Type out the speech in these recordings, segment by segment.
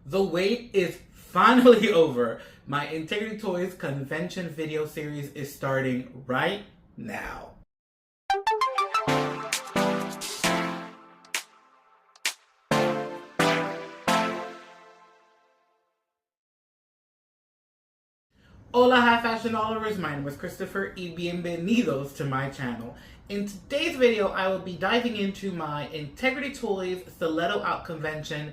The wait is finally over. My Integrity Toys convention video series is starting right now. Hola high fashion followers, my name is Christopher y bienvenidos to my channel. In today's video, I will be diving into my Integrity Toys Stiletto Out Convention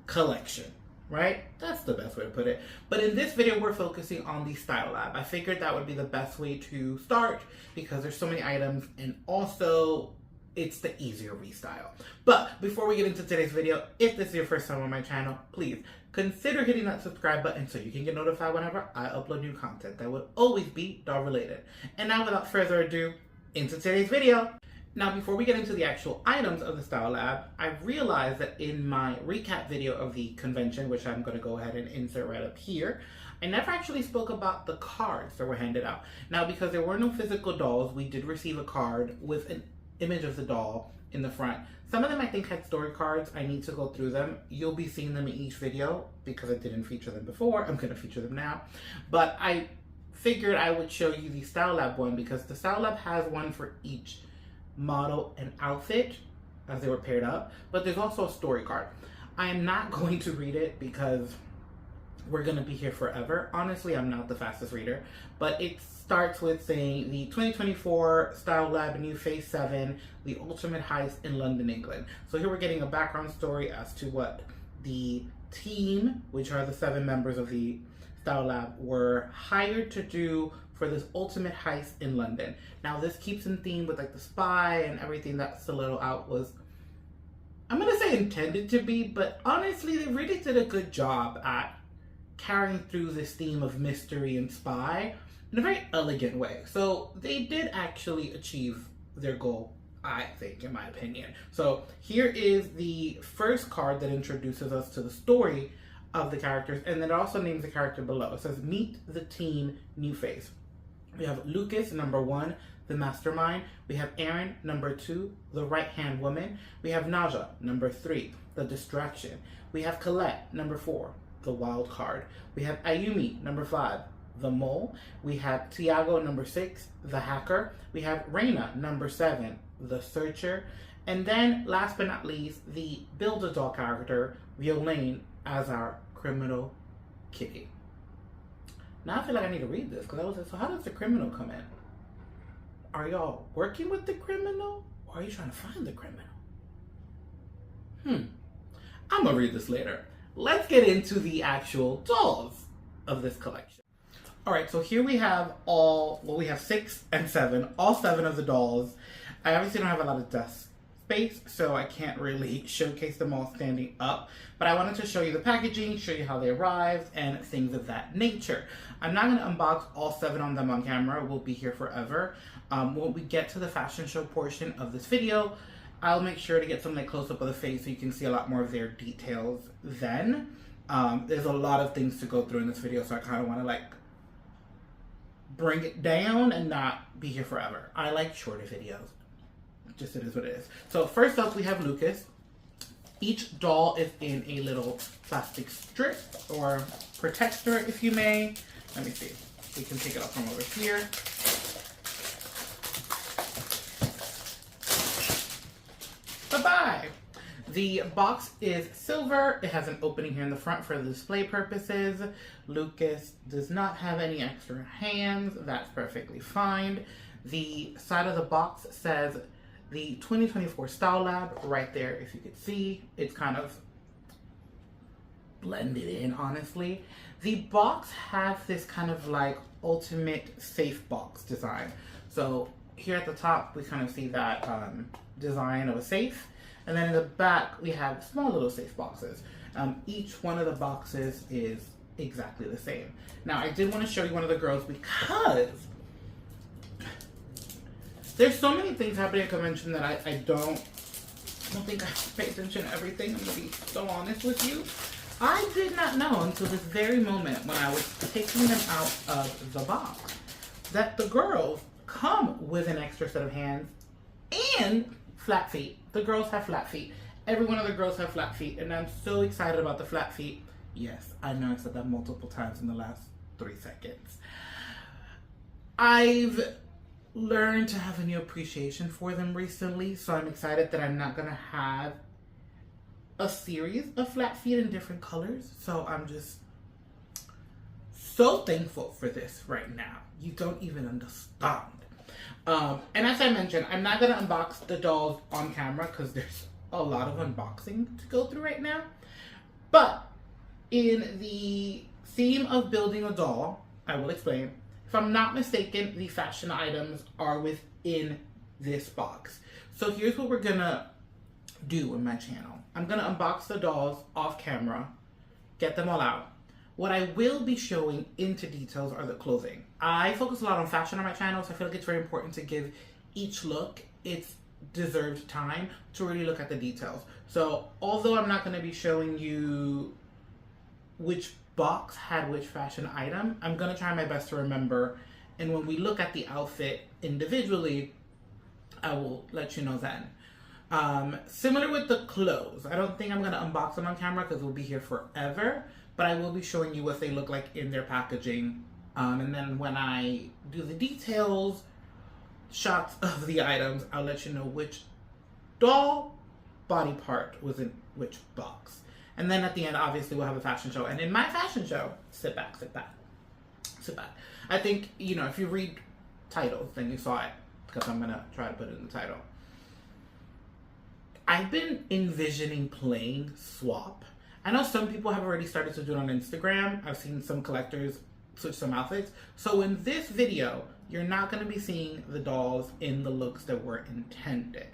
collection. Right? That's the best way to put it. But in this video, we're focusing on the Style Lab. I figured that would be the best way to start because there's so many items and also it's the easier restyle. But before we get into today's video, if this is your first time on my channel, please consider hitting that subscribe button so you can get notified whenever I upload new content that would always be doll related. And now without further ado, into today's video. Now, before we get into the actual items of the Style Lab, I realized that in my recap video of the convention, which I'm going to go ahead and insert right up here, I never actually spoke about the cards that were handed out. Now, because there were no physical dolls, we did receive a card with an image of the doll in the front. Some of them I think had story cards. I need to go through them. You'll be seeing them in each video because I didn't feature them before. I'm going to feature them now. But I figured I would show you the Style Lab one because the Style Lab has one for each model and outfit as they were paired up, but there's also a story card. I am not going to read it because we're going to be here forever. Honestly, I'm not the fastest reader, but it starts with saying the 2024 Style Lab Nu.Face 7, the ultimate heist in London, England. So here we're getting a background story as to what the team, which are the 7 members of the Style Lab, were hired to do for this ultimate heist in London. Now this keeps in theme with like the spy and everything that Stiletto Out was, I'm gonna say intended to be, but honestly they really did a good job at carrying through this theme of mystery and spy in a very elegant way. So they did actually achieve their goal, I think, in my opinion. So here is the first card that introduces us to the story of the characters, and then it also names the character below. It says, meet the team Nu.Face. We have Lucas, number 1, the mastermind. We have Aaron, number 2, the right-hand woman. We have Naja, number 3, the distraction. We have Colette, number 4, the wild card. We have Ayumi, number 5, the mole. We have Tiago, number 6, the hacker. We have Reina, number 7, the searcher. And then, last but not least, the Build-A-Doll character, Violaine, as our criminal kitty. Now I feel like I need to read this because I was like, so how does the criminal come in? Are y'all working with the criminal or are you trying to find the criminal? I'm gonna read this later. Let's get into the actual dolls of this collection. All right, so here we have we have 6 and 7, all 7 of the dolls. I obviously don't have a lot of desk space, so I can't really showcase them all standing up, but I wanted to show you the packaging, show you how they arrived, and things of that nature. I'm not going to unbox all 7 of them on camera. We'll be here forever. When we get to the fashion show portion of this video, I'll make sure to get some like close-up of the face so you can see a lot more of their details then. There's a lot of things to go through in this video, so I kind of want to like bring it down and not be here forever. I like shorter videos. Just it is what it is. So first up we have Lucas. Each doll is in a little plastic strip or protector, if you may. Let me see. We can take it up from over here. Bye-bye. The box is silver. It has an opening here in the front for display purposes. Lucas does not have any extra hands. That's perfectly fine. The side of the box says the 2024 Style Lab right there. If you could see, it's kind of blended in, honestly. The box has this kind of like ultimate safe box design. So here at the top, we kind of see that design of a safe. And then in the back, we have small little safe boxes. Each one of the boxes is exactly the same. Now, I did want to show you one of the girls because there's so many things happening at convention that I don't think I pay attention to everything. I'm going to be so honest with you. I did not know until this very moment when I was taking them out of the box that the girls come with an extra set of hands and flat feet. The girls have flat feet. Every one of the girls have flat feet, and I'm so excited about the flat feet Yes, I know I said that multiple times in the last 3 seconds. I've learned to have a new appreciation for them recently, so I'm excited that I'm not gonna have a series of flat feet in different colors. So I'm just so thankful for this right now. You don't even understand. And as I mentioned, I'm not gonna unbox the dolls on camera because there's a lot of unboxing to go through right now. But in the theme of building a doll, I will explain. If I'm not mistaken, the fashion items are within this box. So here's what we're gonna do in my channel. I'm gonna unbox the dolls off camera, get them all out. What I will be showing into details are the clothing. I focus a lot on fashion on my channel, so I feel like it's very important to give each look its deserved time to really look at the details. So although I'm not gonna be showing you which box had which fashion item, I'm gonna try my best to remember, and when we look at the outfit individually, I will let you know then. Similar with the clothes, I don't think I'm gonna unbox them on camera because we'll be here forever, but I will be showing you what they look like in their packaging, and then when I do the details shots of the items, I'll let you know which doll body part was in which box. And then at the end, obviously, we'll have a fashion show. And in my fashion show, sit back, sit back, sit back. I think, you know, if you read titles, then you saw it, because I'm going to try to put it in the title. I've been envisioning playing swap. I know some people have already started to do it on Instagram. I've seen some collectors switch some outfits. So in this video, you're not going to be seeing the dolls in the looks that were intended.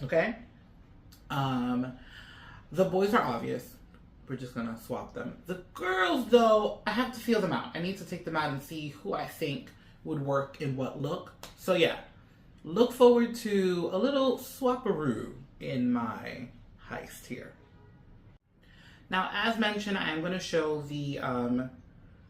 Okay? The boys are obvious. We're just gonna swap them. The girls, though, I have to feel them out. I need to take them out and see who I think would work in what look. So yeah, look forward to a little swaparoo in my heist here. Now, as mentioned, I am gonna show the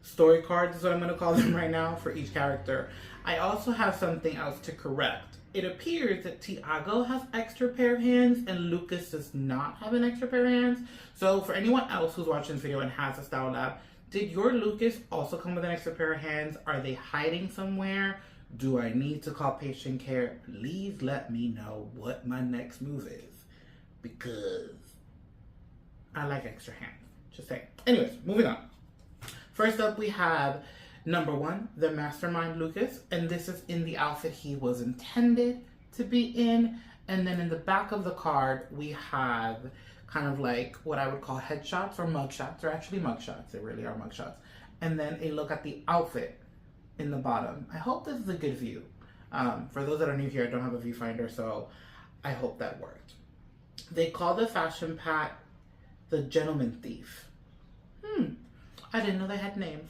story cards, is what I'm gonna call them right now, for each character. I also have something else to correct. It appears that Tiago has extra pair of hands and Lucas does not have an extra pair of hands. So for anyone else who's watching this video and has a Style Lab, did your Lucas also come with an extra pair of hands? Are they hiding somewhere? Do I need to call patient care? Please let me know what my next move is, because I like extra hands. Just saying. Anyways, moving on. First up, we have number 1, the Mastermind Lucas, and this is in the outfit he was intended to be in. And then in the back of the card, we have kind of like what I would call headshots or mugshots. They're actually mugshots. They really are mugshots. And then a look at the outfit in the bottom. I hope this is a good view. For those that are new here, I don't have a viewfinder, so I hope that worked. They call the fashion pack the Gentleman Thief. I didn't know they had names.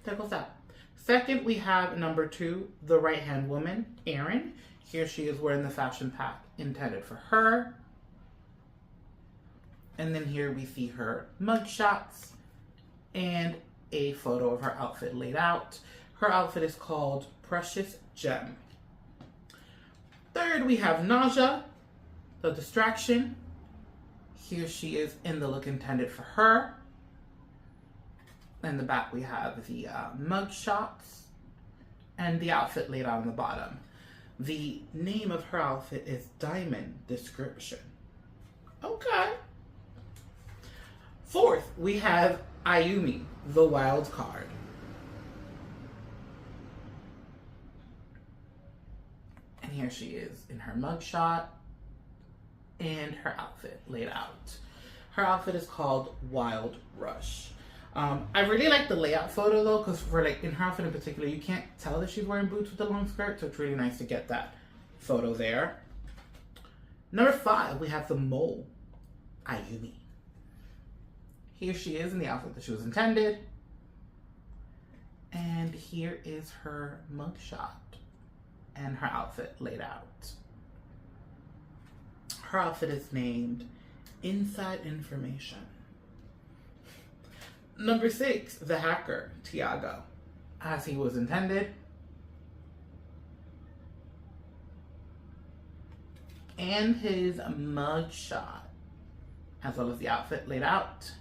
There goes that. Second, we have number 2, the right-hand woman, Erin. Here she is wearing the fashion pack intended for her. And then here we see her mugshots and a photo of her outfit laid out. Her outfit is called Precious Gem. Third, we have Naja, the distraction. Here she is in the look intended for her. In the back, we have the mug shots and the outfit laid out on the bottom. The name of her outfit is Diamond Description. Okay. Fourth, we have Ayumi, the wild card. And here she is in her mug shot and her outfit laid out. Her outfit is called Wild Rush. I really like the layout photo though, because for like in her outfit in particular, you can't tell that she's wearing boots with the long skirt, so it's really nice to get that photo there. Number 5, we have the mole, Ayumi. Here she is in the outfit that she was intended. And here is her mugshot and her outfit laid out. Her outfit is named Inside Information. Number 6, the hacker, Tiago, as he was intended. And his mugshot, as well as the outfit laid out.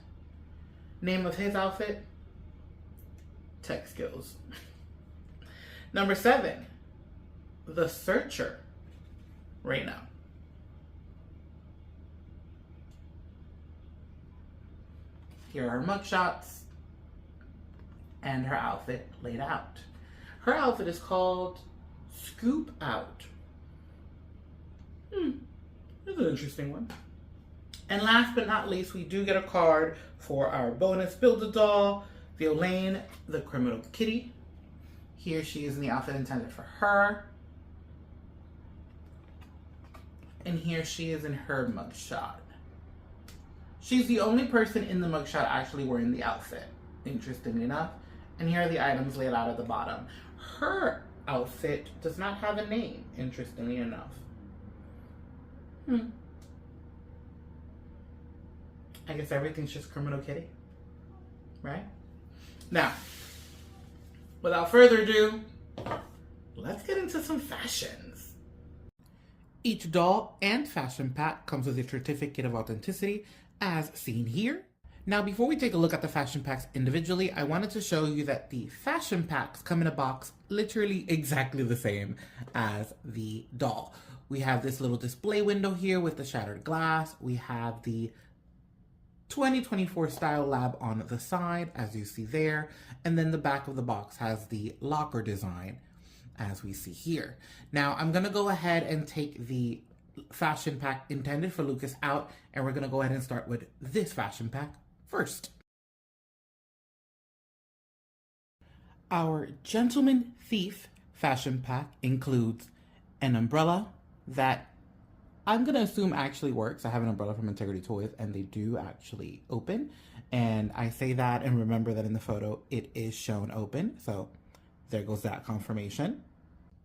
Name of his outfit? Tech skills. Number 7, The Searcher, right now. Here are her mugshots and her outfit laid out. Her outfit is called Scoop Out. That's an interesting one. And last but not least, we do get a card for our bonus Build-A-Doll, Violaine, the Criminal Kitty. Here she is in the outfit intended for her. And here she is in her mugshot. She's the only person in the mugshot actually wearing the outfit, interestingly enough. And here are the items laid out at the bottom. Her outfit does not have a name, interestingly enough. I guess everything's just Criminal Kitty, right? Now, without further ado, let's get into some fashions. Each doll and fashion pack comes with a certificate of authenticity, as seen here. Now, before we take a look at the fashion packs individually, I wanted to show you that the fashion packs come in a box literally exactly the same as the doll. We have this little display window here with the shattered glass. We have the 2024 Style Lab on the side, as you see there. And then the back of the box has the locker design, as we see here. Now, I'm gonna go ahead and take the fashion pack intended for Lucas out, and we're gonna go ahead and start with this fashion pack first. Our Gentleman Thief fashion pack includes an umbrella that I'm gonna assume actually works. I have an umbrella from Integrity Toys and they do actually open. And I say that and remember that in the photo it is shown open. So there goes that confirmation.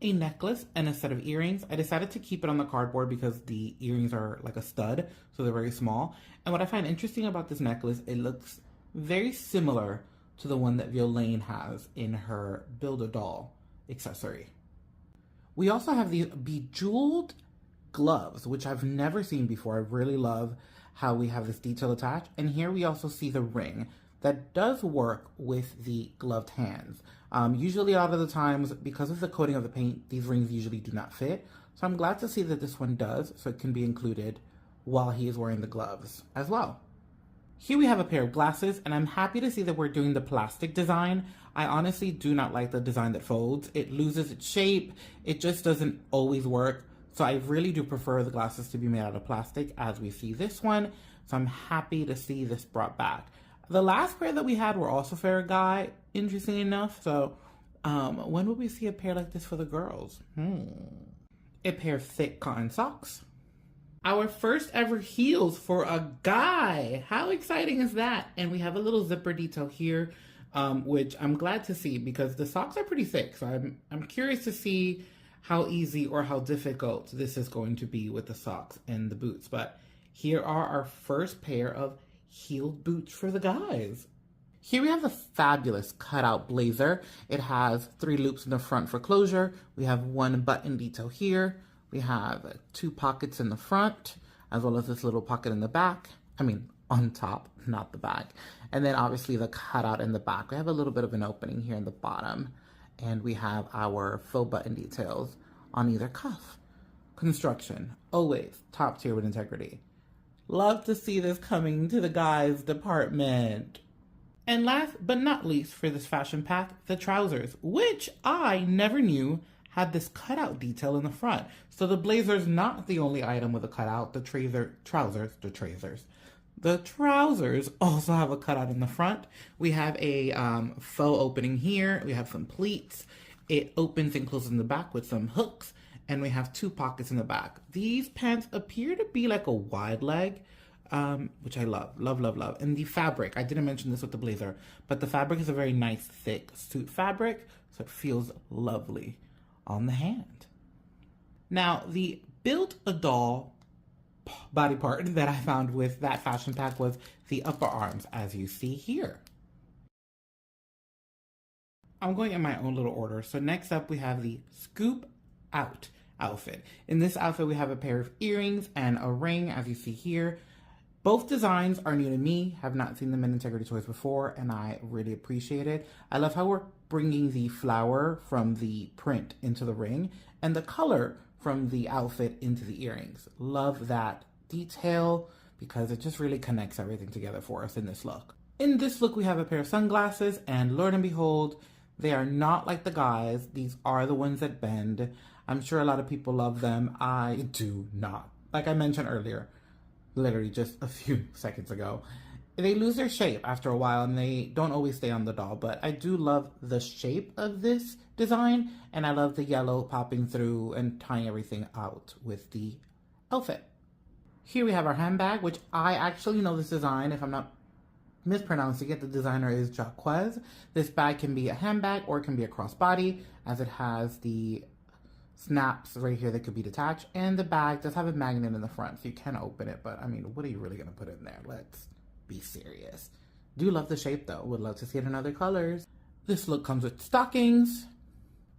A necklace and a set of earrings. I decided to keep it on the cardboard because the earrings are like a stud, so they're very small. And what I find interesting about this necklace, it looks very similar to the one that Violaine has in her Build-A-Doll accessory. We also have these bejeweled gloves, which I've never seen before. I really love how we have this detail attached. And here we also see the ring that does work with the gloved hands. Usually a lot of the times, because of the coating of the paint, these rings usually do not fit. So I'm glad to see that this one does, so it can be included while he is wearing the gloves as well. Here we have a pair of glasses, and I'm happy to see that we're doing the plastic design. I honestly do not like the design that folds. It loses its shape. It just doesn't always work. So I really do prefer the glasses to be made out of plastic, as we see this one. So I'm happy to see this brought back. The last pair that we had were also for a guy, interesting enough. So when will we see a pair like this for the girls? A pair of thick cotton socks. Our first ever heels for a guy. How exciting is that? And we have a little zipper detail here, which I'm glad to see because the socks are pretty thick. So I'm curious to see how easy or how difficult this is going to be with the socks and the boots. But here are our first pair of heeled boots for the guys. Here we have the fabulous cutout blazer. It has 3 loops in the front for closure. We have 1 button detail here. We have 2 pockets in the front, as well as this little pocket in the back. I mean, on top, not the back. And then obviously the cutout in the back. We have a little bit of an opening here in the bottom. And we have our faux button details on either cuff. Construction, always top tier with integrity. Love to see this coming to the guys department. And last but not least for this fashion pack, the trousers, which I never knew had this cutout detail in the front. So the blazer's not the only item with a cutout. The trousers also have a cutout in the front. We have a faux opening here. We have some pleats. It opens and closes in the back with some hooks. And we have 2 pockets in the back. These pants appear to be like a wide leg, which I love, love, love, love. And the fabric, I didn't mention this with the blazer, but the fabric is a very nice, thick suit fabric, so it feels lovely on the hand. Now, the Build-A-Doll body part that I found with that fashion pack was the upper arms, as you see here. I'm going in my own little order. So next up, we have the Scoop Out outfit. In this outfit, we have a pair of earrings and a ring, as you see here. Both designs are new to me, have not seen them in Integrity Toys before, and I really appreciate it. I love how we're bringing the flower from the print into the ring and the color from the outfit into the earrings. Love that detail because it just really connects everything together for us in this look. In this look, we have a pair of sunglasses, and Lord and behold, they are not like the guys. These are the ones that bend. I'm sure a lot of people love them. I do not. Like I mentioned earlier, literally just a few seconds ago, they lose their shape after a while and they don't always stay on the doll, but I do love the shape of this design, and I love the yellow popping through and tying everything out with the outfit. Here we have our handbag, which I actually know this design. If I'm not mispronouncing it, the designer is Jaquez. This bag can be a handbag or it can be a crossbody, as it has the snaps right here that could be detached, and the bag does have a magnet in the front, so you can open it, but I mean, what are you really going to put in there? Let's be serious. Do love the shape though. Would love to see it in other colors. This look comes with stockings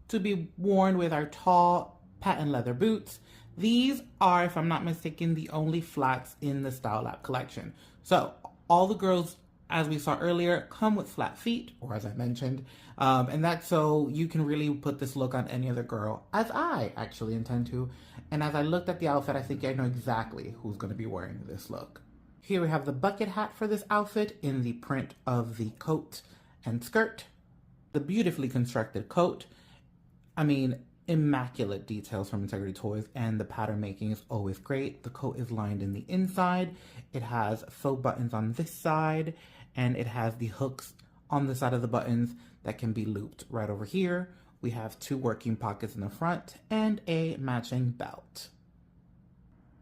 to be worn with our tall patent leather boots. These are, if I'm not mistaken, the only flats in the Style Lab collection. So all the girls, as we saw earlier, come with flat feet, or as I mentioned, and that's so you can really put this look on any other girl, as I actually intend to. And as I looked at the outfit, I think I know exactly who's going to be wearing this look. Here we have the bucket hat for this outfit in the print of the coat and skirt. The beautifully constructed coat. I mean, immaculate details from Integrity Toys, and the pattern making is always great. The coat is lined in the inside. It has faux buttons on this side, and it has the hooks on the side of the buttons that can be looped right over here. We have 2 working pockets in the front and a matching belt.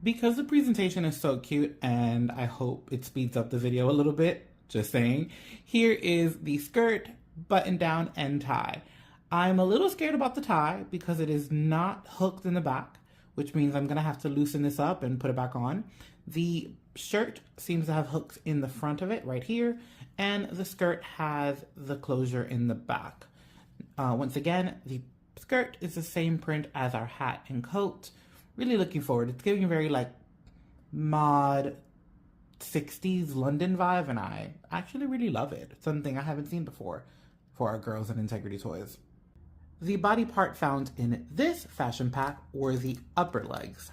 Because the presentation is so cute, and I hope it speeds up the video a little bit, just saying, here is the skirt, button down, and tie. I'm a little scared about the tie because it is not hooked in the back, which means I'm going to have to loosen this up and put it back on. The shirt seems to have hooks in the front of it right here, and the skirt has the closure in the back. Once again, the skirt is the same print as our hat and coat. Really looking forward. It's giving a very like mod 60s London vibe, and I actually really love it. It's something I haven't seen before for our girls in Integrity Toys. The body part found in this fashion pack were the upper legs.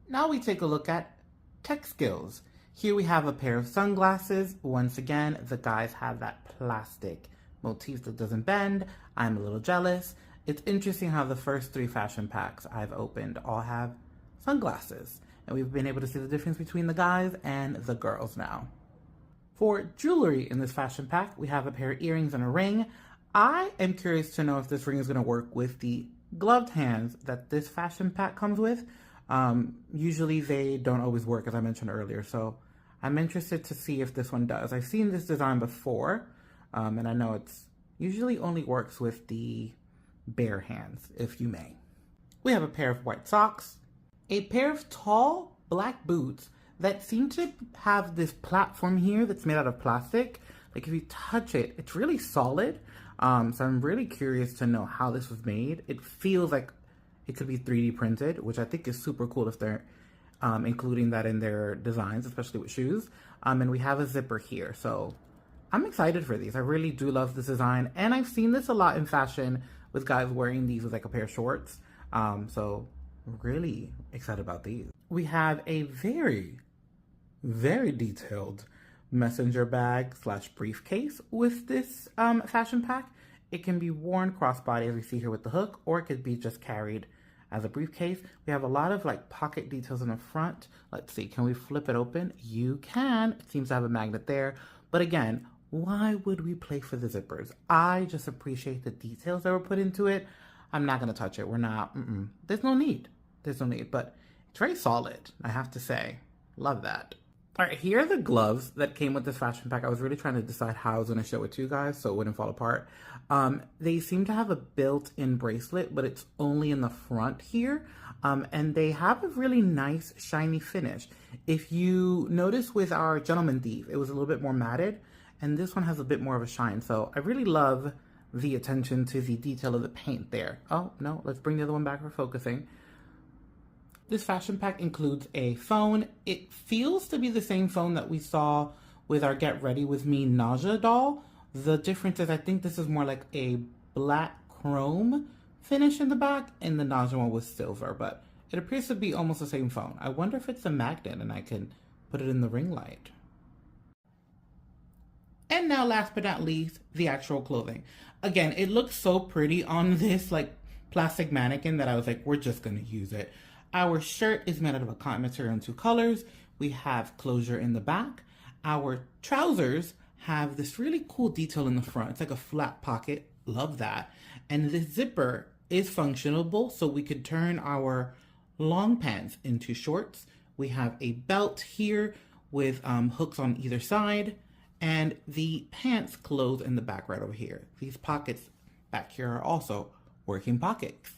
Now we take a look at tech skills. Here we have a pair of sunglasses. Once again, the guys have that plastic motif that doesn't bend. I'm a little jealous. It's interesting how the first 3 fashion packs I've opened all have sunglasses, and we've been able to see the difference between the guys and the girls now. For jewelry in this fashion pack, we have a pair of earrings and a ring. I am curious to know if this ring is going to work with the gloved hands that this fashion pack comes with. Usually they don't always work, as I mentioned earlier, so I'm interested to see if this one does. I've seen this design before, and I know it's usually only works with the bare hands, if you may. We have a pair of white socks, a pair of tall black boots that seem to have this platform here that's made out of plastic. Like if you touch it, it's really solid. So I'm really curious to know how this was made. It feels like it could be 3D printed, which I think is super cool if they're including that in their designs, especially with shoes. And we have a zipper here, so I'm excited for these. I really do love this design, and I've seen this a lot in fashion with guys wearing these with like a pair of shorts. So really excited about these. We have a very, very detailed messenger bag / briefcase with this fashion pack. It can be worn crossbody, as we see here with the hook, or it could be just carried as a briefcase. We have a lot of like pocket details in the front. Let's see, can we flip it open? You can. It seems to have a magnet there. But again, why would we play for the zippers? I just appreciate the details that were put into it. I'm not going to touch it. We're not. There's no need. There's no need. But it's very solid, I have to say. Love that. All right, here are the gloves that came with this fashion pack. I was really trying to decide how I was going to show it to you guys so it wouldn't fall apart. They seem to have a built-in bracelet, but it's only in the front here. And they have a really nice shiny finish. If you notice with our Gentleman Thief, it was a little bit more matted, and this one has a bit more of a shine. So I really love the attention to the detail of the paint there. Oh, no, let's bring the other one back for focusing. This fashion pack includes a phone. It feels to be the same phone that we saw with our Get Ready With Me Nausea doll. The difference is I think this is more like a black chrome finish in the back, and the Nausea one was silver, but it appears to be almost the same phone. I wonder if it's a magnet and I can put it in the ring light. And now last but not least, the actual clothing. Again, it looks so pretty on this like plastic mannequin that I was like, we're just gonna use it. Our shirt is made out of a cotton material in 2 colors. We have closure in the back. Our trousers have this really cool detail in the front. It's like a flat pocket, love that. And the zipper is functionable, so we could turn our long pants into shorts. We have a belt here with hooks on either side, and the pants close in the back right over here. These pockets back here are also working pockets.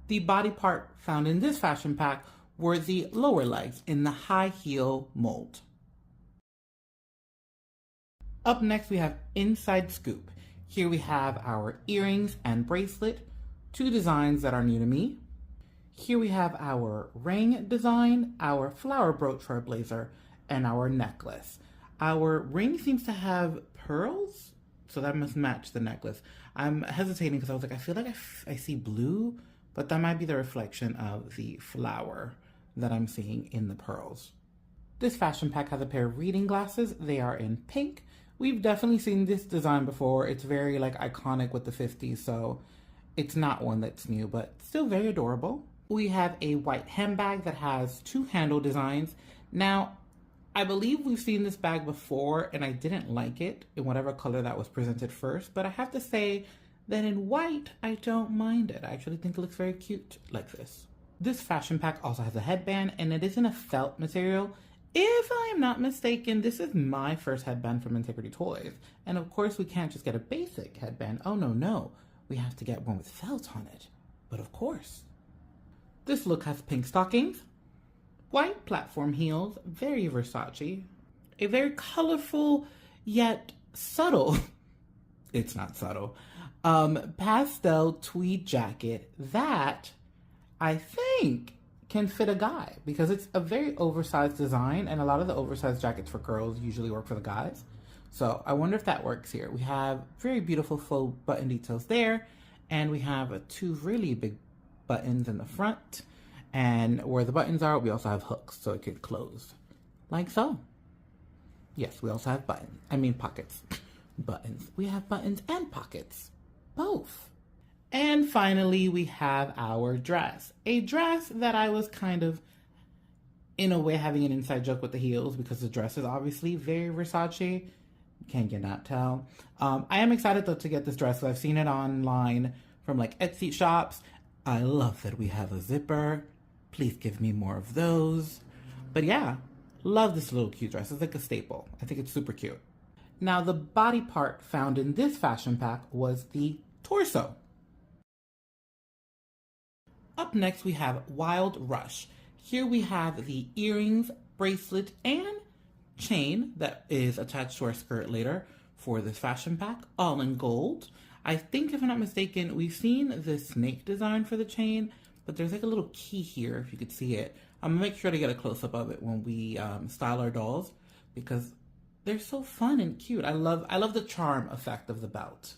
The body part found in this fashion pack were the lower legs in the high heel mold. Up next, we have Inside Scoop. Here we have our earrings and bracelet, 2 designs that are new to me. Here we have our ring design, our flower brooch for our blazer, and our necklace. Our ring seems to have pearls, so that must match the necklace. I'm hesitating because I was like, I feel like I see blue, but that might be the reflection of the flower that I'm seeing in the pearls. This fashion pack has a pair of reading glasses. They are in pink. We've definitely seen this design before. It's very like iconic with the 50s, so it's not one that's new, but still very adorable. We have a white handbag that has 2 handle designs. Now, I believe we've seen this bag before and I didn't like it in whatever color that was presented first, but I have to say that in white, I don't mind it. I actually think it looks very cute like this. This fashion pack also has a headband, and it is in a felt material. If I'm not mistaken, this is my first headband from Integrity Toys. And of course, we can't just get a basic headband. Oh, no. We have to get one with felt on it. But of course. This look has pink stockings, white platform heels, very Versace, a very colorful yet subtle, it's not subtle, pastel tweed jacket that I think can fit a guy because it's a very oversized design, and a lot of the oversized jackets for girls usually work for the guys. So I wonder if that works here. We have very beautiful full button details there, and we have 2 really big buttons in the front, and where the buttons are, we also have hooks so it could close like so. Yes, we also have pockets. Buttons. We have buttons and pockets, both. And finally, we have our dress. A dress that I was kind of, in a way, having an inside joke with the heels because the dress is obviously very Versace. Can you not tell? I am excited though to get this dress. So I've seen it online from like Etsy shops. I love that we have a zipper. Please give me more of those. But yeah, love this little cute dress. It's like a staple. I think it's super cute. Now the body part found in this fashion pack was the torso. Up next, we have Wild Rush. Here we have the earrings, bracelet, and chain that is attached to our skirt later for this fashion pack, all in gold. I think, if I'm not mistaken, we've seen the snake design for the chain, but there's like a little key here, if you could see it. I'm gonna make sure to get a close-up of it when we style our dolls because they're so fun and cute. I love the charm effect of the belt,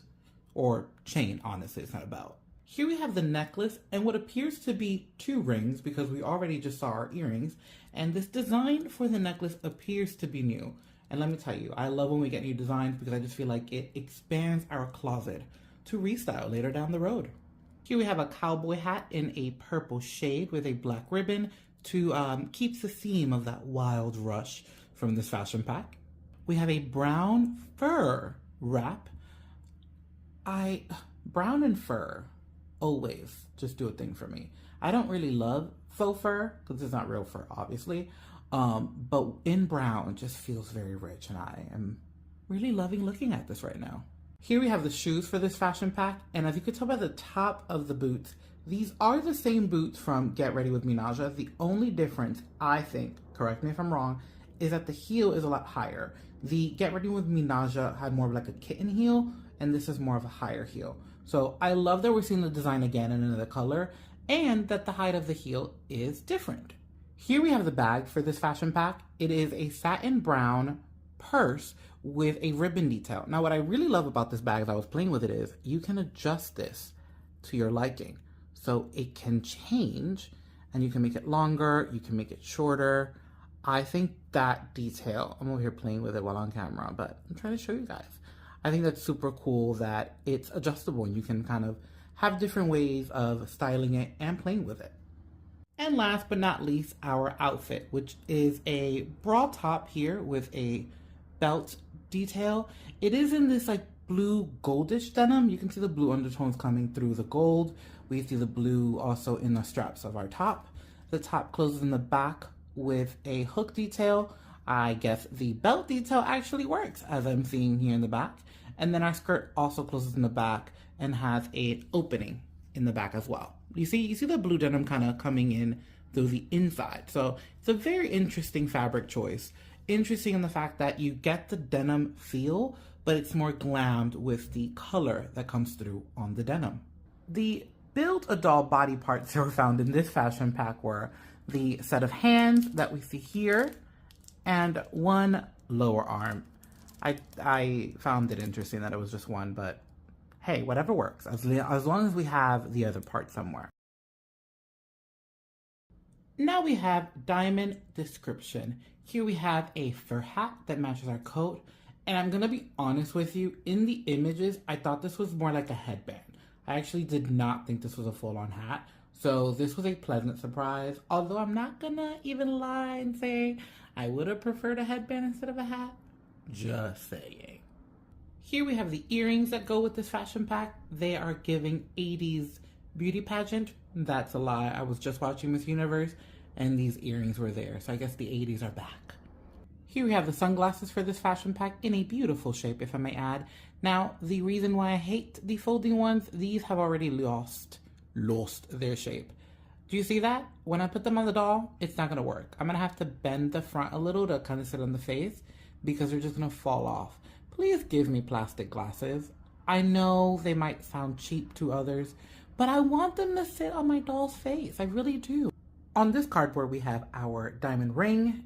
or chain, honestly, it's not a belt. Here we have the necklace and what appears to be 2 rings because we already just saw our earrings. And this design for the necklace appears to be new. And let me tell you, I love when we get new designs because I just feel like it expands our closet to restyle later down the road. Here we have a cowboy hat in a purple shade with a black ribbon to keep the theme of that wild rush from this fashion pack. We have a brown fur wrap. Brown and fur always just do a thing for me. I don't really love faux fur because it's not real fur, obviously. But in brown, it just feels very rich, and I am really loving looking at this right now. Here we have the shoes for this fashion pack, and as you can tell by the top of the boots, these are the same boots from Get Ready With Me Nausea. The only difference, I think, correct me if I'm wrong, is that the heel is a lot higher. The Get Ready With Me Nausea had more of like a kitten heel, and this is more of a higher heel. So I love that we're seeing the design again in another color, and that the height of the heel is different. Here we have the bag for this fashion pack. It is a satin brown purse with a ribbon detail. Now, what I really love about this bag as I was playing with it is you can adjust this to your liking. So it can change and you can make it longer, you can make it shorter. I think that detail, I'm over here playing with it while on camera, but I'm trying to show you guys. I think that's super cool that it's adjustable and you can kind of have different ways of styling it and playing with it. And last but not least, our outfit, which is a bra top here with a belt detail. It is in this like blue goldish denim. You can see the blue undertones coming through the gold. We see the blue also in the straps of our top. The top closes in the back with a hook detail. I guess the belt detail actually works, as I'm seeing here in the back. And then our skirt also closes in the back and has an opening in the back as well. You see the blue denim kind of coming in through the inside. So it's a very interesting fabric choice. Interesting in the fact that you get the denim feel, but it's more glammed with the color that comes through on the denim. The build-a-doll body parts that were found in this fashion pack were the set of hands that we see here and one lower arm. I found it interesting that it was just one, but hey, whatever works, as long as we have the other part somewhere. Now we have diamond description. Here we have a fur hat that matches our coat. And I'm gonna be honest with you, in the images, I thought this was more like a headband. I actually did not think this was a full-on hat. So this was a pleasant surprise. Although I'm not gonna even lie and say I would have preferred a headband instead of a hat. Just saying. Here we have the earrings that go with this fashion pack. They are giving 80s beauty pageant. That's a lie. I was just watching Miss Universe and these earrings were there. So I guess the 80s are back. Here we have the sunglasses for this fashion pack in a beautiful shape, if I may add. Now, the reason why I hate the folding ones, these have already lost their shape. Do you see that? When I put them on the doll, it's not gonna work. I'm gonna have to bend the front a little to kind of sit on the face because they're just gonna fall off. Please give me plastic glasses. I know they might sound cheap to others, but I want them to sit on my doll's face. I really do. On this cardboard, we have our diamond ring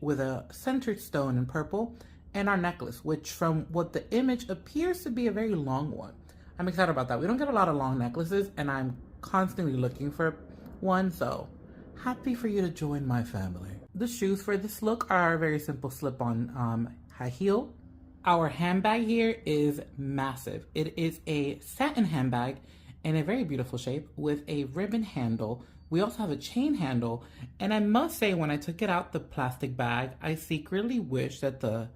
with a centered stone in purple and our necklace, which from what the image appears to be a very long one. I'm excited about that. We don't get a lot of long necklaces and I'm constantly looking for one, so happy for you to join my family. The shoes for this look are a very simple slip-on high heel. Our handbag here is massive. It is a satin handbag in a very beautiful shape with a ribbon handle. We also have a chain handle, and I must say when I took it out the plastic bag, I secretly wish that the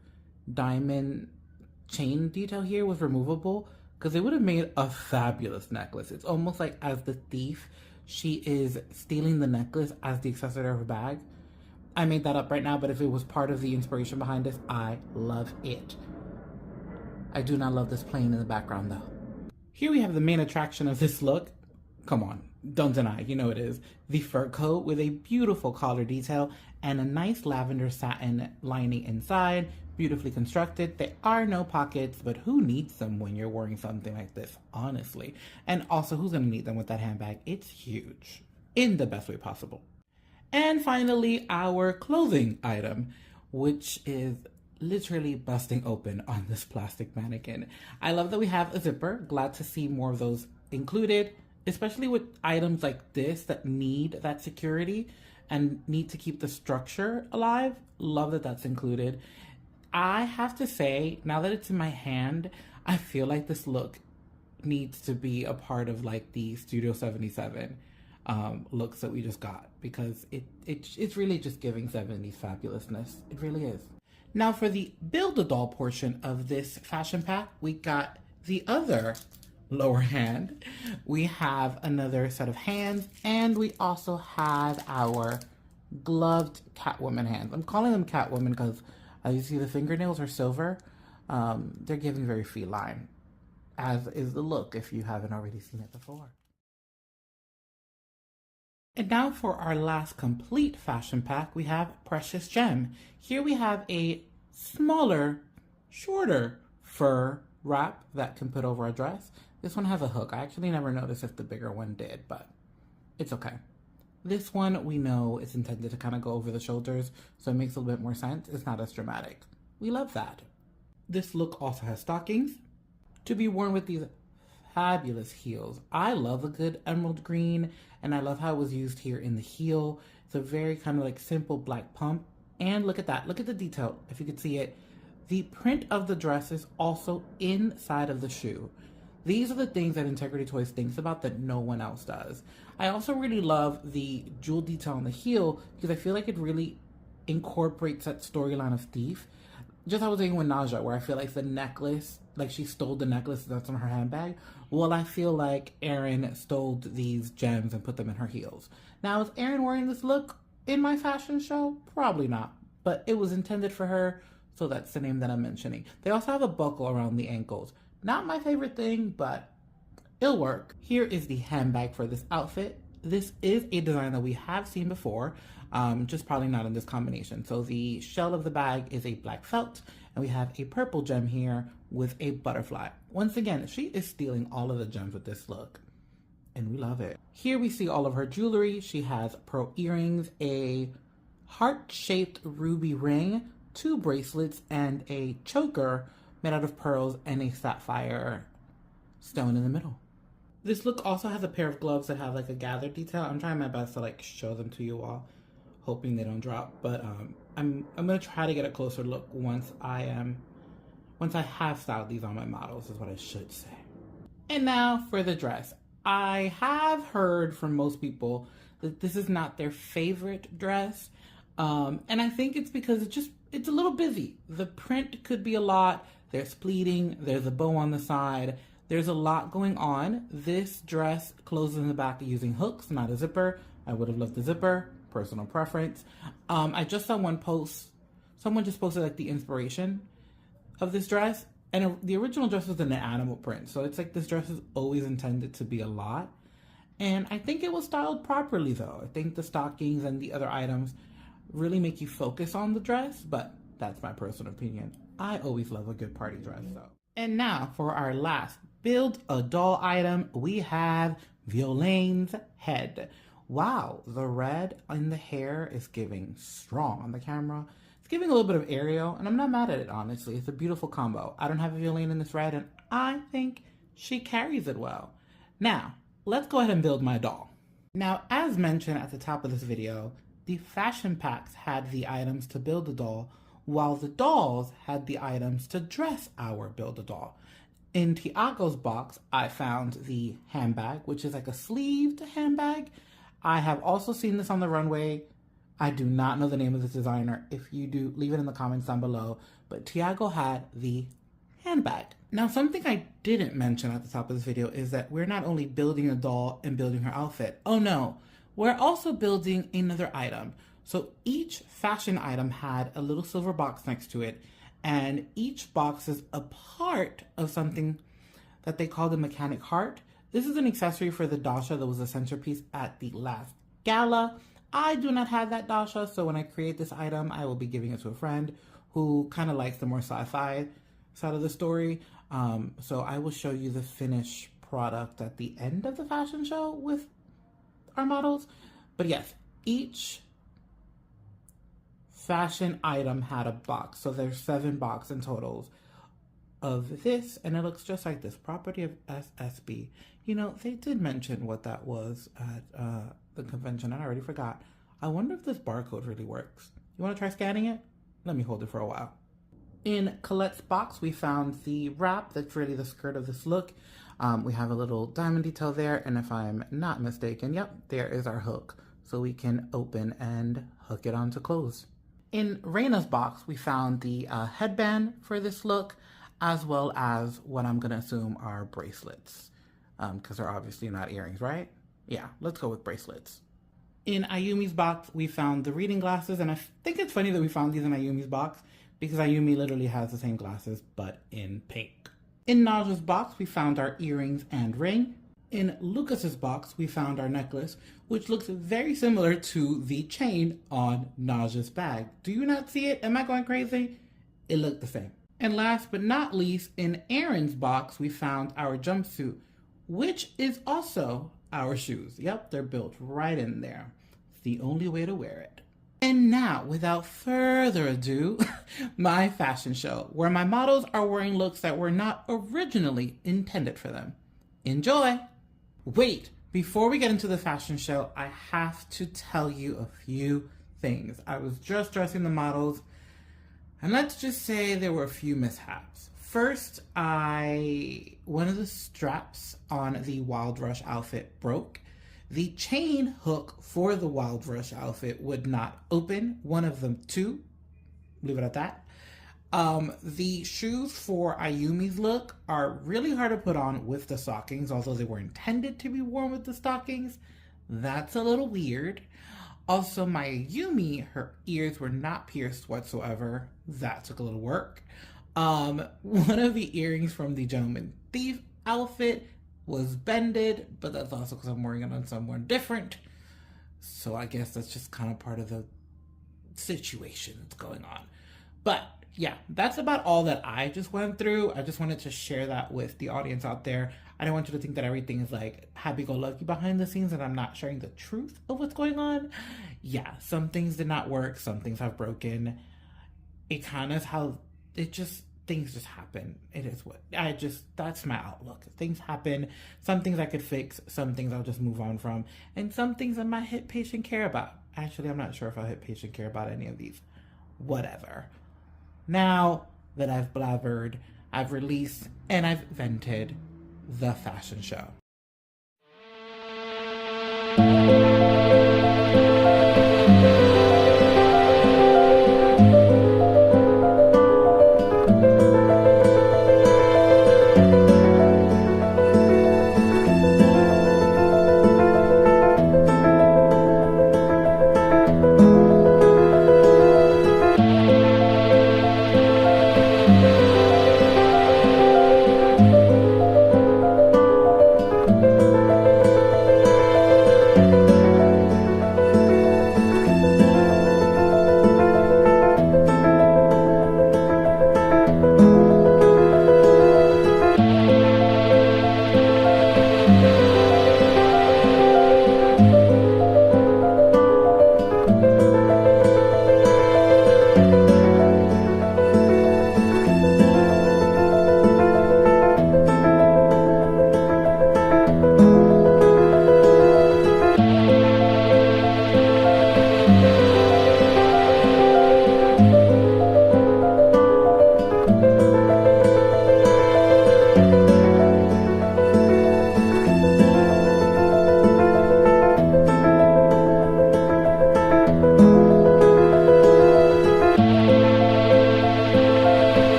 diamond chain detail here was removable because it would have made a fabulous necklace. It's almost like as the thief, she is stealing the necklace as the accessory of her bag. I made that up right now, but if it was part of the inspiration behind this, I love it. I do not love this plane in the background though. Here we have the main attraction of this look. Come on, don't deny, you know it is. The fur coat with a beautiful collar detail and a nice lavender satin lining inside, beautifully constructed. There are no pockets, but who needs them when you're wearing something like this, honestly? And also, who's gonna need them with that handbag? It's huge, in the best way possible. And finally, our clothing item, which is literally busting open on this plastic mannequin. I love that we have a zipper. Glad to see more of those included, especially with items like this that need that security and need to keep the structure alive. Love that that's included. I have to say, now that it's in my hand, I feel like this look needs to be a part of like the Studio 77 looks that we just got, because it's really just giving 70s fabulousness. It really is. Now for the build-a-doll portion of this fashion pack, we got the other lower hand. We have another set of hands, and we also have our gloved Catwoman hands. I'm calling them Catwoman because you see the fingernails are silver. They're giving very feline, as is the look if you haven't already seen it before. And now for our last complete fashion pack, we have Precious Gem. Here we have a smaller, shorter fur wrap that can put over a dress. This one has a hook. I actually never noticed if the bigger one did, but it's okay. This one we know is intended to kind of go over the shoulders, so it makes a little bit more sense. It's not as dramatic. We love that. This look also has stockings to be worn with these fabulous heels. I love a good emerald green, and I love how it was used here in the heel. It's a very kind of like simple black pump. And look at that. Look at the detail, if you could see it. The print of the dress is also inside of the shoe. These are the things that Integrity Toys thinks about that no one else does. I also really love the jewel detail on the heel because I feel like it really incorporates that storyline of Thief. Just I was saying with Naja, where I feel like the necklace, like she stole the necklace that's on her handbag. Well, I feel like Erin stole these gems and put them in her heels. Now, is Erin wearing this look in my fashion show? Probably not, but it was intended for her, so that's the name that I'm mentioning. They also have a buckle around the ankles. Not my favorite thing, but it'll work. Here is the handbag for this outfit. This is a design that we have seen before, just probably not in this combination. So the shell of the bag is a black felt, and we have a purple gem here with a butterfly. Once again, she is stealing all of the gems with this look, and we love it. Here we see all of her jewelry. She has pearl earrings, a heart-shaped ruby ring, 2 bracelets, and a choker made out of pearls and a sapphire stone in the middle. This look also has a pair of gloves that have like a gathered detail. I'm trying my best to like show them to you all, hoping they don't drop. But I'm gonna try to get a closer look once I have styled these on my models, is what I should say. And now for the dress. I have heard from most people that this is not their favorite dress. And I think it's because it's a little busy. The print could be a lot. There's pleating, there's a bow on the side. There's a lot going on. This dress closes in the back using hooks, not a zipper. I would have loved the zipper, personal preference. I just saw one post. Someone just posted like the inspiration of this dress. And the original dress was in an animal print. So it's like this dress is always intended to be a lot. And I think it was styled properly though. I think the stockings and the other items really make you focus on the dress, but that's my personal opinion. I always love a good party dress though. And now for our last build a doll item, we have Violane's head. Wow, the red in the hair is giving strong on the camera. It's giving a little bit of Ariel, and I'm not mad at it, honestly. It's a beautiful combo. I don't have a Violaine in this red, and I think she carries it well. Now, let's go ahead and build my doll. Now, as mentioned at the top of this video, the fashion packs had the items to build the doll, while the dolls had the items to dress our Build-A-Doll. In Tiago's box, I found the handbag, which is like a sleeved handbag. I have also seen this on the runway. I do not know the name of this designer. If you do, leave it in the comments down below. But Tiago had the handbag. Now, something I didn't mention at the top of this video is that we're not only building a doll and building her outfit. Oh no, we're also building another item. So each fashion item had a little silver box next to it, and each box is a part of something that they call the mechanic heart. This is an accessory for the Dasha that was a centerpiece at the last gala. I do not have that Dasha, so when I create this item, I will be giving it to a friend who kind of likes the more sci-fi side of the story. So I will show you the finished product at the end of the fashion show with our models. But yes, each fashion item had a box. So there's 7 boxes in totals of this, and it looks just like this. Property of SSB. You know, they did mention what that was at the convention, and I already forgot. I wonder if this barcode really works. You want to try scanning it? Let me hold it for a while. In Colette's box, we found the wrap that's really the skirt of this look. We have a little diamond detail there, and if I'm not mistaken, yep, there is our hook. So we can open and hook it onto clothes. In Reina's box, we found the headband for this look, as well as what I'm gonna assume are bracelets, because they're obviously not earrings, right? Yeah, let's go with bracelets. In Ayumi's box, we found the reading glasses, and I think it's funny that we found these in Ayumi's box, because Ayumi literally has the same glasses, but in pink. In Naja's box, we found our earrings and ring. In Lucas's box, we found our necklace, which looks very similar to the chain on Naja's bag. Do you not see it? Am I going crazy? It looked the same. And last but not least, in Erin's box, we found our jumpsuit, which is also our shoes. Yep, they're built right in there. It's the only way to wear it. And now, without further ado, my fashion show, where my models are wearing looks that were not originally intended for them. Enjoy! Wait, before we get into the fashion show, I have to tell you a few things. I was just dressing the models, and let's just say there were a few mishaps. First, one of the straps on the Wild Rush outfit broke. The chain hook for the Wild Rush outfit would not open. One of them too. Leave it at that. The shoes for Ayumi's look are really hard to put on with the stockings, although they were intended to be worn with the stockings. That's a little weird. Also, my Ayumi, her ears were not pierced whatsoever. That took a little work. One of the earrings from the Gentleman Thief outfit was bended, but that's also because I'm wearing it on someone different. So I guess that's just kind of part of the situation that's going on. But yeah, that's about all that I just went through. I just wanted to share that with the audience out there. I don't want you to think that everything is like happy-go-lucky behind the scenes and I'm not sharing the truth of what's going on. Yeah, some things did not work. Some things have broken. It kind of how it just, things just happen. It is what that's my outlook. Things happen. Some things I could fix. Some things I'll just move on from. And some things I might hit patient care about. Actually, I'm not sure if I'll hit patient care about any of these. Whatever. Now that I've blabbered, I've released, and I've vented the fashion show.